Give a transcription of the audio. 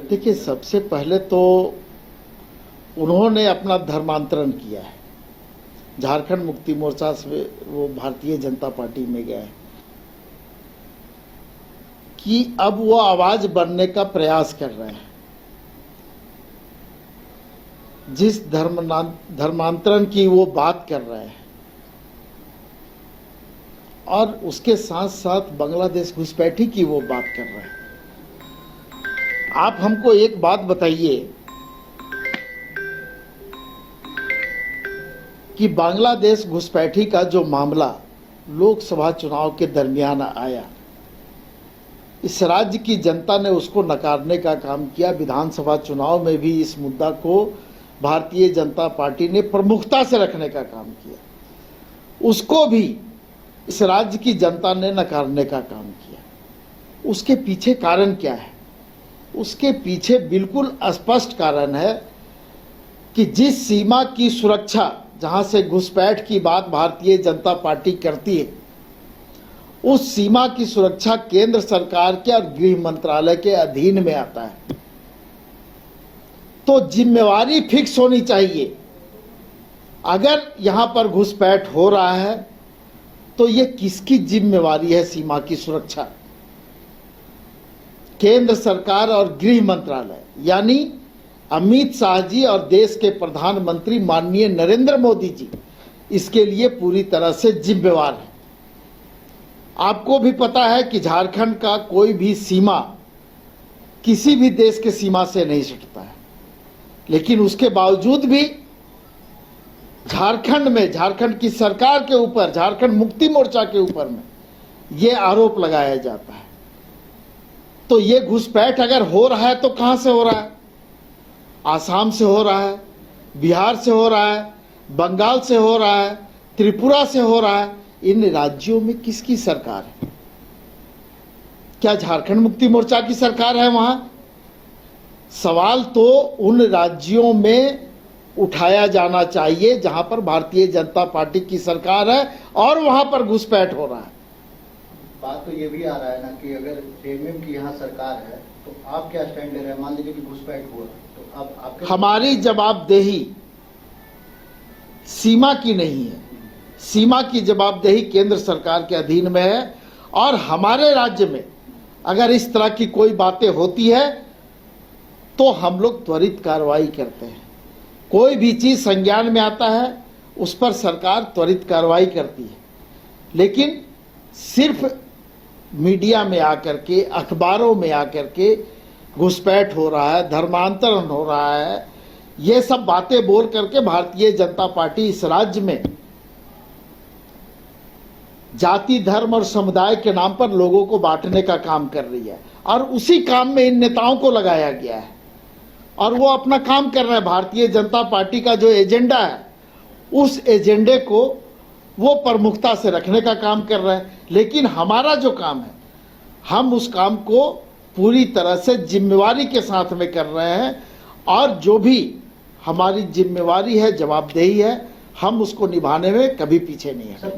देखिए, सबसे पहले तो उन्होंने अपना धर्मांतरण किया है। झारखंड मुक्ति मोर्चा से वो भारतीय जनता पार्टी में गए कि अब वो आवाज बनने का प्रयास कर रहे हैं। जिस धर्मांतरण की वो बात कर रहे हैं और उसके साथ साथ बांग्लादेश घुसपैठी की वो बात कर रहे हैं। आप हमको एक बात बताइए कि बांग्लादेश घुसपैठी का जो मामला लोकसभा चुनाव के दरमियान आया, इस राज्य की जनता ने उसको नकारने का काम किया। विधानसभा चुनाव में भी इस मुद्दा को भारतीय जनता पार्टी ने प्रमुखता से रखने का काम किया। उसको भी इस राज्य की जनता ने नकारने का काम किया। उसके पीछे कारण क्या है? उसके पीछे बिल्कुल स्पष्ट कारण है कि जिस सीमा की सुरक्षा, जहां से घुसपैठ की बात भारतीय जनता पार्टी करती है, उस सीमा की सुरक्षा केंद्र सरकार के और गृह मंत्रालय के अधीन में आता है। तो जिम्मेवारी फिक्स होनी चाहिए। अगर यहां पर घुसपैठ हो रहा है तो ये किसकी जिम्मेवारी है? सीमा की सुरक्षा केंद्र सरकार और गृह मंत्रालय यानी अमित शाह जी और देश के प्रधानमंत्री माननीय नरेंद्र मोदी जी इसके लिए पूरी तरह से जिम्मेवार है। आपको भी पता है कि झारखंड का कोई भी सीमा किसी भी देश के सीमा से नहीं सटता है, लेकिन उसके बावजूद भी झारखंड में, झारखंड की सरकार के ऊपर, झारखंड मुक्ति मोर्चा के ऊपर में ये आरोप लगाया जाता है। तो ये घुसपैठ अगर हो रहा है तो कहां से हो रहा है? आसाम से हो रहा है, बिहार से हो रहा है, बंगाल से हो रहा है, त्रिपुरा से हो रहा है। इन राज्यों में किसकी सरकार है? क्या झारखंड मुक्ति मोर्चा की सरकार है वहां? सवाल तो उन राज्यों में उठाया जाना चाहिए जहां पर भारतीय जनता पार्टी की सरकार है और वहां पर घुसपैठ हो रहा है। बात तो ये भी आ रहा है ना कि अगर जेएमएम की यहाँ सरकार है तो आप क्या स्टैंड ले रहे हैं? मान लीजिए कि घुसपैठ हुआ तो आप हमारी जवाबदेही सीमा की नहीं है। सीमा की जवाबदेही केंद्र सरकार के अधीन में है और हमारे राज्य में अगर इस तरह की कोई बातें होती है तो हम लोग त्वरित कार्रवाई करते हैं। कोई भी चीज संज्ञान में आता है उस पर सरकार त्वरित कार्रवाई करती है, लेकिन सिर्फ मीडिया में आकर के, अखबारों में आकर के घुसपैठ हो रहा है, धर्मांतरण हो रहा है, ये सब बातें बोल करके भारतीय जनता पार्टी इस राज्य में जाति, धर्म और समुदाय के नाम पर लोगों को बांटने का काम कर रही है और उसी काम में इन नेताओं को लगाया गया है और वो अपना काम कर रहे हैं। भारतीय जनता पार्टी का जो एजेंडा है उस एजेंडे को वो प्रमुखता से रखने का काम कर रहे हैं, लेकिन हमारा जो काम है हम उस काम को पूरी तरह से जिम्मेवारी के साथ में कर रहे हैं और जो भी हमारी जिम्मेवारी है, जवाबदेही है, हम उसको निभाने में कभी पीछे नहीं हैं।